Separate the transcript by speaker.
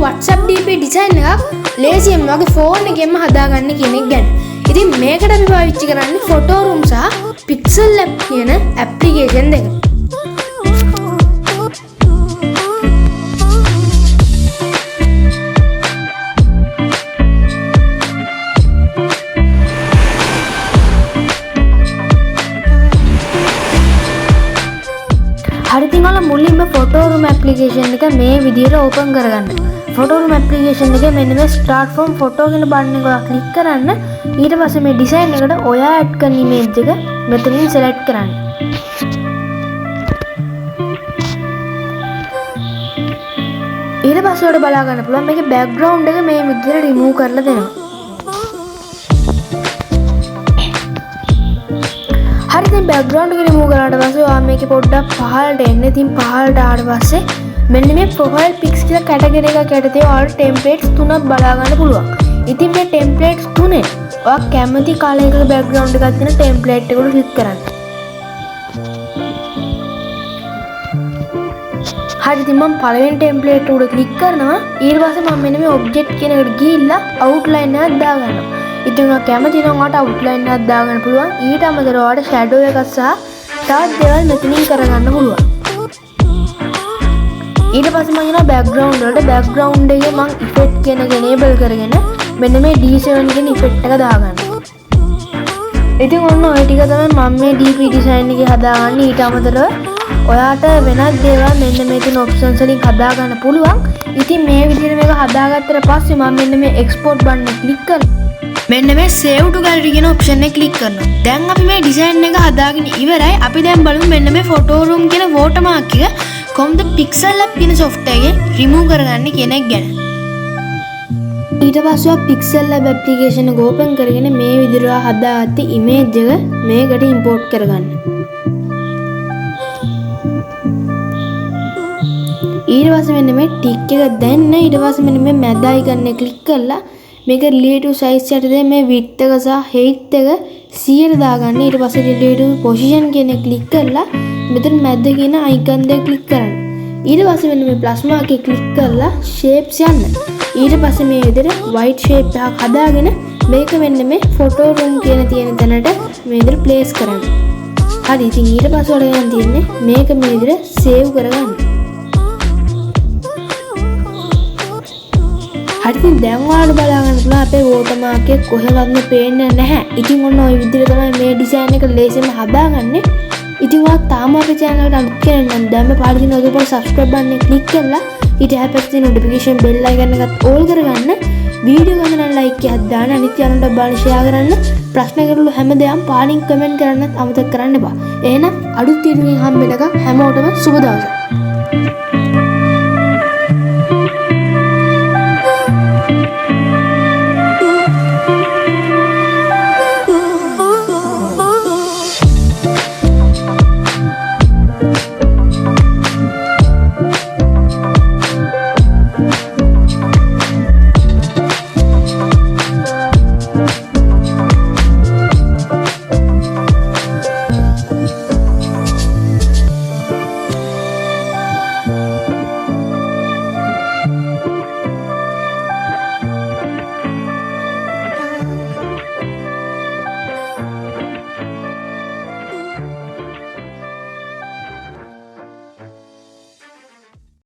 Speaker 1: WhatsApp DP design එකක් ලේසියෙන් වගේ ෆෝන් එකෙන්ම හදාගන්න කෙනෙක් ගැන. ඉතින් මේකට අපි පාවිච්චි කරන්නේ photo room සහ pixel lab කියන application දෙක. හරි ඉතින් ඔයාලා මුලින්ම photo room application එක මේ විදිහට open කරගන්න. photo room application එකේ මෙන්න මේ start from photo කියන බටන් එක ඔයා click කරන්න. ඊට පස්සේ මේ design එකට ඔයා add කරන image එක මෙතනින් select කරන්න. ඊට පස්සේ ඔයාලට බලා ගන්න පුළුවන් මේකේ background එක මේ විදිහට remove කරලා දෙනවා. හරි දැන් background එක remove කරාට පස්සේ ඔයා මේකේ පොඩ්ඩක් පහළට එන්න. ඉතින් පහළට ආවට පස්සේ මෙන්න මේ profile pics කියලා category එකක් යටතේ ඔයාලට templates තුනක් බලා ගන්න පුළුවන්. ඉතින් මේ templates තුනේ ඔයා කැමති colour එකක background එකක් තියෙන template එකට click කරන්න. හරි ඉතින් මම පළවෙනි template උඩ click කරනවා. ඊට පස්සේ මම මෙන්න මේ object කියන එකට ගිහිල්ලා outline එකක් දාගන්නවා. ඉතින් ඔයා කැමති නම් ඔයාට outline එකක් දාගන්න පුළුවන්. ඊට අමතරව ඔයාට shadow එකක් සහ තවත් දේවල් මෙතනින් කරගන්න පුළුවන්. ඊට පස්සේ මම යනවා background වලට. background එකේ මම effect කියන එක enable කරගෙන මෙන්න මේ D7 කියන effect එක දාගන්නවා. ඉතින් ඔන්න ඔය ටික තමයි මම මේ DP design එකේ හදාගන්නේ. ඊට අමතරව ඔයාට වෙනත් දේවල් මෙන්න මේ තියෙන options වලින් හදාගන්න පුළුවන්. ඉතින් මේ විදිහට මේක හදාගත්තට පස්සේ මම මෙන්න මේ export button එක click කරලා මෙන්න මේ save to gallery කියන option එක click කරනවා. දැන් අපි මේ design එක හදාගෙන ඉවරයි. අපි දැන් බලමු මෙන්න මේ photo room කියන watermark එක කොහොමද pixel lab කියන software එකේ remove කරගන්නේ කියන එක ගැන. ඊට පස්සේ pixel lab application එක open කරගෙන මේ විදිහට හදාගත්ත image එක මේකට import කරගන්න. ඊට පස්සේ මෙන්න මේ tick එක දැන්න. ඊට පස්සේ මෙන්න මේ මැද icon එක click කරලා මේක relative size යටතේ මේ width එක සහ height එක 100ට දාගන්න. ඊට පස්සේ relative position කියන එක click කරලා මෙතන මැද කියන icon දෙක click කරන්න. ඊට පස්සේ මෙන්න මේ plus mark එක click කරලා shapes යන්න. ඊට පස්සේ මේ විදිහට white shape එකක් හදාගෙන මේක මෙන්න මේ photo room කියන තියෙන තැනට මේ විදිහට place කරන්න. හරි ඉතින් ඊට පස්සේ ඔයාලා තියෙන්නේ මේක මේ විදිහට save කරගන්න. හරි ඉතින් දැන් ඔයාලට බලා ගන්න පුළුවන් අපේ watermark එක කොහෙවත්ම පේන්නේ නැහැ. ඉතින් ඔන්න ඔය විදිහට තමයි මේ design එක ලේසියෙන්ම හදාගන්නේ. ඉතින් ඔයා තාම අපේ channel එකට අලුත් කෙනෙක් නම් දැන්ම පාඩි දින ඔය පොඩි subscribe button එක click කරලා ඊට එහා පැත්තේ notification bell icon එකත් all කරගන්න. වීඩියෝ එක නම් like එකක් දාන්න. අනිත් යාළුවන්ට බලන්න share කරන්න. ප්‍රශ්න කරළු හැමදේම පාඩින් comment කරන්නත් අමතක කරන්න එපා. එහෙනම් අලුත් වීඩියෝ එකකින් හම්බ වෙනකම් හැමෝටම සුබ දවසක්.